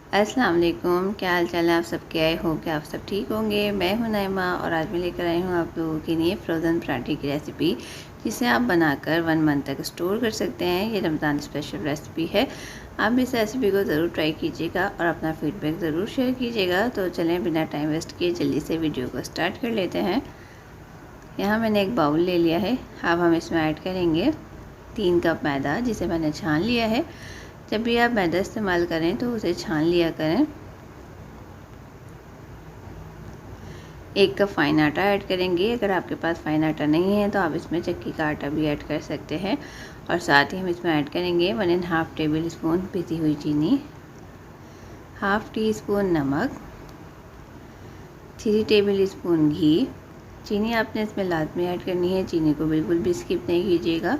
अस्सलाम वालेकुम, क्या हाल चाल है आप सबके। आई होप कि आप सब ठीक होंगे। मैं हूं नाइमा और आज मैं लेकर आई हूं आप लोगों के लिए फ्रोज़न पराठे की रेसिपी, जिसे आप बनाकर 1 मंथ तक स्टोर कर सकते हैं। ये रमज़ान स्पेशल रेसिपी है। आप भी इस रेसिपी को ज़रूर ट्राई कीजिएगा और अपना फ़ीडबैक ज़रूर शेयर कीजिएगा। तो चलें बिना टाइम वेस्ट किए जल्दी से वीडियो को स्टार्ट कर लेते हैं। यहाँ मैंने एक बाउल ले लिया है। अब हम इसमें ऐड करेंगे 3 कप मैदा, जिसे मैंने छान लिया है। जब भी आप मैदा इस्तेमाल करें तो उसे छान लिया करें। 1 कप फ़ाइन आटा ऐड करेंगे। अगर आपके पास फ़ाइन आटा नहीं है तो आप इसमें चक्की का आटा भी ऐड कर सकते हैं। और साथ ही हम इसमें ऐड करेंगे 1½ टेबल स्पून पिसी हुई चीनी, ½ टी स्पून नमक, 3 टेबल स्पून घी। चीनी आपने इसमें लाजमी ऐड करनी है, चीनी को बिल्कुल भी स्किप नहीं कीजिएगा।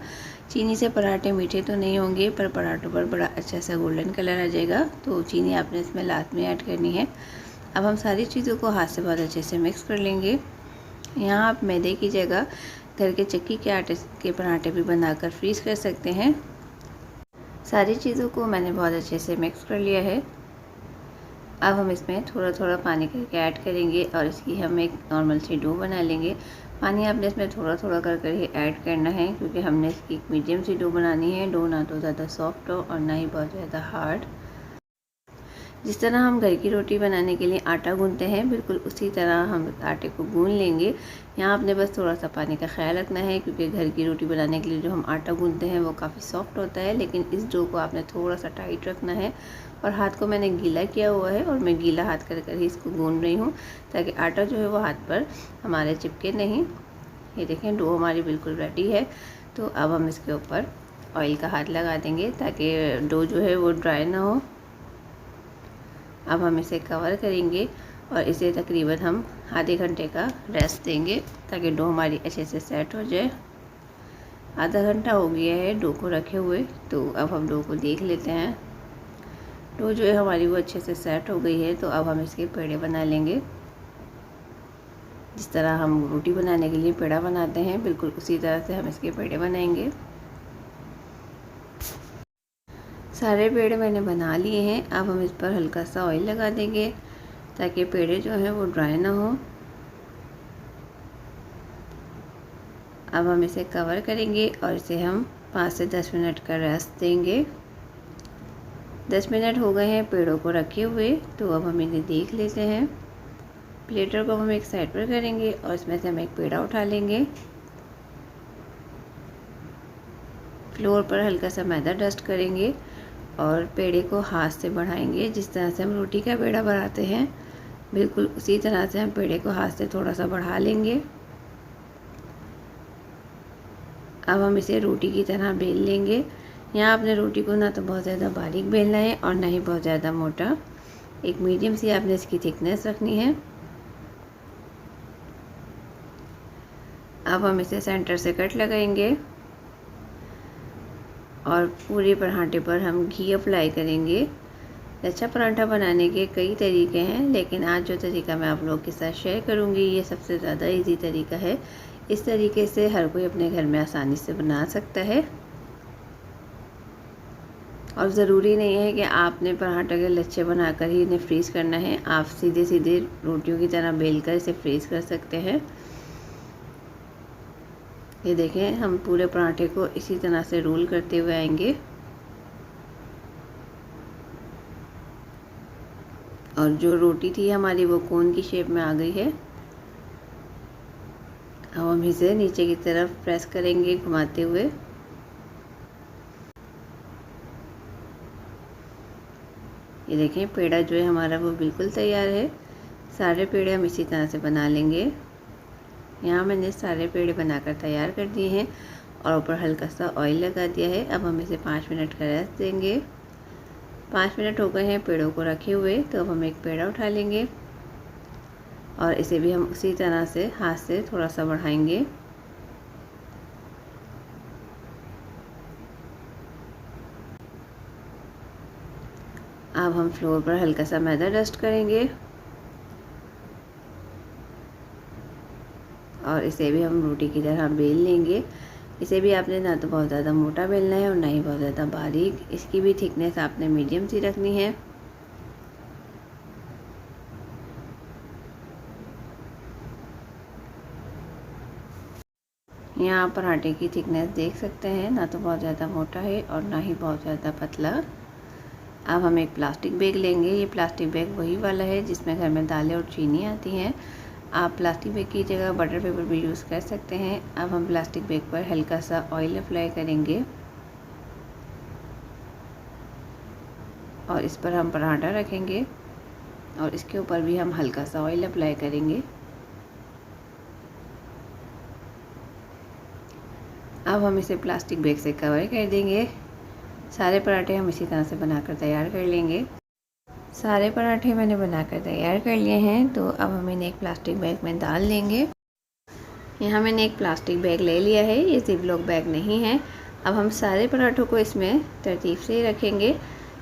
चीनी से पराठे मीठे तो नहीं होंगे, पर पराठों पर बड़ा अच्छा सा गोल्डन कलर आ जाएगा, तो चीनी आपने इसमें लाजमी ऐड करनी है। अब हम सारी चीज़ों को हाथ से बहुत अच्छे से मिक्स कर लेंगे। यहाँ आप मैदे की जगह घर के चक्की के आटे के पराठे भी बनाकर फ्रीज़ कर सकते हैं। सारी चीज़ों को मैंने बहुत अच्छे से मिक्स कर लिया है। अब हम इसमें थोड़ा थोड़ा पानी करके ऐड करेंगे और इसकी हम एक नॉर्मल सी डो बना लेंगे। पानी आपने इसमें थोड़ा थोड़ा कर कर ही ऐड करना है, क्योंकि हमने इसकी एक मीडियम सी डो बनानी है। डो ना तो ज़्यादा सॉफ्ट हो और ना ही बहुत ज़्यादा हार्ड। जिस तरह हम घर की रोटी बनाने के लिए आटा गूंथते हैं, बिल्कुल उसी तरह हम आटे को गूंथ लेंगे। यहाँ आपने बस थोड़ा सा पानी का ख्याल रखना है, क्योंकि घर की रोटी बनाने के लिए जो हम आटा गूंथते हैं वो काफ़ी सॉफ्ट होता है, लेकिन इस डो को आपने थोड़ा सा टाइट रखना है। और हाथ को मैंने गीला किया हुआ है और मैं गीला हाथ कर कर ही इसको गूंथ रही हूँ, ताकि आटा जो है वो हाथ पर हमारे चिपके नहीं। ये देखें, डो हमारी बिल्कुल रेडी है। तो अब हम इसके ऊपर ऑयल का हाथ लगा देंगे, ताकि डो जो है वो ड्राई ना हो। अब हम इसे कवर करेंगे और इसे तकरीबन हम आधे घंटे का रेस्ट देंगे, ताकि डो हमारी अच्छे से सेट हो जाए। आधा घंटा हो गया है डो को रखे हुए, तो अब हम डो को देख लेते हैं। डो जो है हमारी वो अच्छे से सेट हो गई है। तो अब हम इसके पेड़े बना लेंगे। जिस तरह हम रोटी बनाने के लिए पेड़ा बनाते हैं, बिल्कुल उसी तरह से हम इसके पेड़े बनाएंगे। सारे पेड़े मैंने बना लिए हैं। अब हम इस पर हल्का सा ऑयल लगा देंगे, ताकि पेड़े जो हैं वो ड्राई ना हो। अब हम इसे कवर करेंगे और इसे हम 5 से 10 मिनट का रेस्ट देंगे। 10 मिनट हो गए हैं पेड़ों को रखे हुए, तो अब हम इन्हें देख लेते हैं। प्लेटर को हम एक साइड पर करेंगे और इसमें से हम एक पेड़ा उठा लेंगे। फ्लोर पर हल्का सा मैदा डस्ट करेंगे और पेड़े को हाथ से बढ़ाएंगे। जिस तरह से हम रोटी का पेड़ा बढ़ाते हैं, बिल्कुल उसी तरह से हम पेड़े को हाथ से थोड़ा सा बढ़ा लेंगे। अब हम इसे रोटी की तरह बेल लेंगे। यहाँ आपने रोटी को ना तो बहुत ज़्यादा बारीक बेलना है और ना ही बहुत ज़्यादा मोटा। एक मीडियम सी आपने इसकी थिकनेस रखनी है। अब हम इसे सेंटर से कट लगाएंगे और पूरे पराठे पर हम घी अप्लाई करेंगे। लच्छा पराठा बनाने के कई तरीके हैं, लेकिन आज जो तरीका मैं आप लोगों के साथ शेयर करूंगी, ये सबसे ज़्यादा इजी तरीका है। इस तरीके से हर कोई अपने घर में आसानी से बना सकता है। और ज़रूरी नहीं है कि आपने पराठा के लच्छे बनाकर ही इन्हें फ्रीज़ करना है। आप सीधे सीधे रोटियों की तरह बेलकर इसे फ्रीज़ कर सकते हैं। ये देखें, हम पूरे पराठे को इसी तरह से रोल करते हुए आएंगे और जो रोटी थी हमारी वो कोन की शेप में आ गई है। अब हम इसे नीचे की तरफ प्रेस करेंगे घुमाते हुए। ये देखें, पेड़ा जो है हमारा वो बिल्कुल तैयार है। सारे पेड़े हम इसी तरह से बना लेंगे। यहाँ मैंने सारे पेड़े बनाकर तैयार कर दिए हैं और ऊपर हल्का सा ऑयल लगा दिया है। अब हम इसे 5 मिनट का रेस्ट देंगे। 5 मिनट हो गए हैं पेड़ों को रखे हुए, तो अब हम एक पेड़ा उठा लेंगे और इसे भी हम उसी तरह से हाथ से थोड़ा सा बढ़ाएंगे। अब हम फ्लोर पर हल्का सा मैदा डस्ट करेंगे और इसे भी हम रोटी की तरह बेल लेंगे। इसे भी आपने ना तो बहुत ज़्यादा मोटा बेलना है और ना ही बहुत ज़्यादा बारीक। इसकी भी थिकनेस आपने मीडियम सी रखनी है। यहाँ आप पराठे की थिकनेस देख सकते हैं, ना तो बहुत ज़्यादा मोटा है और ना ही बहुत ज़्यादा पतला। अब हम एक प्लास्टिक बैग लेंगे। ये प्लास्टिक बैग वही वाला है जिसमें घर में दालें और चीनी आती हैं। आप प्लास्टिक बैग की जगह बटर पेपर भी यूज़ कर सकते हैं। अब हम प्लास्टिक बैग पर हल्का सा ऑयल अप्लाई करेंगे और इस पर हम पराठा रखेंगे और इसके ऊपर भी हम हल्का सा ऑयल अप्लाई करेंगे। अब हम इसे प्लास्टिक बैग से कवर कर देंगे। सारे पराठे हम इसी तरह से बनाकर तैयार कर लेंगे। सारे पराठे मैंने बनाकर तैयार कर लिए हैं, तो अब हम इन्हें एक प्लास्टिक बैग में डाल लेंगे। यहाँ मैंने एक प्लास्टिक बैग ले लिया है, ये ज़िप-लॉक बैग नहीं है। अब हम सारे पराठों को इसमें तरतीब से रखेंगे,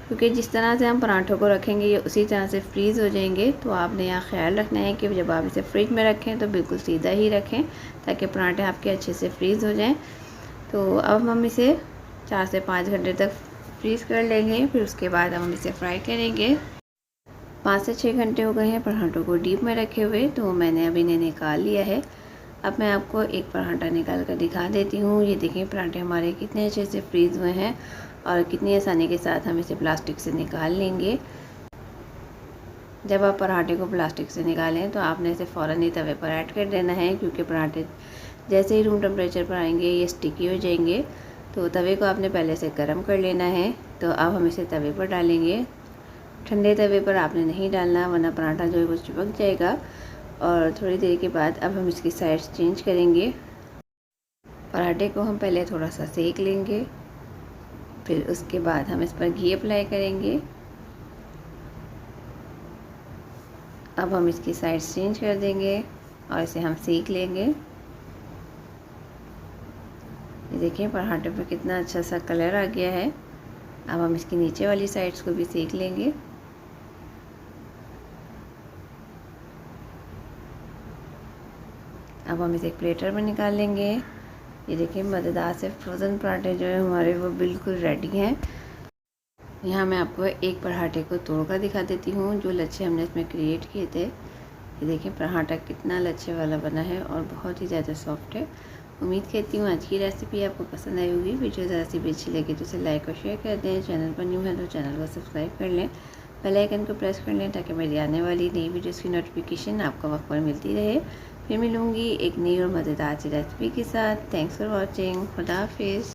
क्योंकि जिस तरह से हम पराठों को रखेंगे ये उसी तरह से फ्रीज़ हो जाएंगे। तो आपने यहाँ ख्याल रखना है कि जब आप इसे फ्रिज में रखें तो बिल्कुल सीधा ही रखें, ताकि पराठे आपके अच्छे से फ्रीज़ हो जाएं। तो अब हम इसे 4 से 5 घंटे तक फ्रीज़ कर लेंगे। फिर उसके बाद हम इसे फ्राई करेंगे। 5 से 6 घंटे हो गए हैं पराठों को डीप में रखे हुए, तो मैंने अब इन्हें निकाल लिया है। अब मैं आपको एक पराठा निकाल कर दिखा देती हूँ। ये देखें पराठे हमारे कितने अच्छे से फ्रीज़ हुए हैं और कितनी आसानी के साथ हम इसे प्लास्टिक से निकाल लेंगे। जब आप पराठे को प्लास्टिक से निकालें तो आपने इसे फ़ौरन ही तवे पर ऐड कर देना है, क्योंकि पराठे जैसे ही रूम टेम्परेचर पर आएंगे ये स्टिकी हो जाएंगे। तो तवे को आपने पहले से गर्म कर लेना है। तो अब हम इसे तवे पर डालेंगे। ठंडे तवे पर आपने नहीं डालना, वरना पराठा जो है वो चिपक जाएगा। और थोड़ी देर के बाद अब हम इसकी साइड्स चेंज करेंगे। पराठे को हम पहले थोड़ा सा सेक लेंगे, फिर उसके बाद हम इस पर घी अप्लाई करेंगे। अब हम इसकी साइड्स चेंज कर देंगे और इसे हम सेक लेंगे। ये देखिए पराठे पे कितना अच्छा सा कलर आ गया है। अब हम इसकी नीचे वाली साइड्स को भी सेक लेंगे। अब हम इसे एक प्लेटर में निकाल लेंगे। ये देखिए मज़ेदार से फ्रोज़न पराठे जो है हमारे वो बिल्कुल रेडी हैं। यहाँ मैं आपको एक पराठे को तोड़कर दिखा देती हूँ, जो लच्छे हमने इसमें क्रिएट किए थे। ये देखिए पराठा कितना लच्छे वाला बना है और बहुत ही ज़्यादा सॉफ्ट है। उम्मीद करती हूँ आज की रेसिपी आपको पसंद आई होगी। वीडियो ज़रा सी भी अच्छी लगी तो उसे लाइक और शेयर कर दें। चैनल पर न्यू है तो चैनल को सब्सक्राइब कर लें, बेल आइकन को प्रेस कर लें, ताकि मेरी आने वाली नई वीडियोज़ की नोटिफिकेशन आपको वक्त पर मिलती रहे। फिर मिलूँगी एक नई और मज़ेदार सी रेसिपी के साथ। Thanks for watching. खुदा हाफिज़।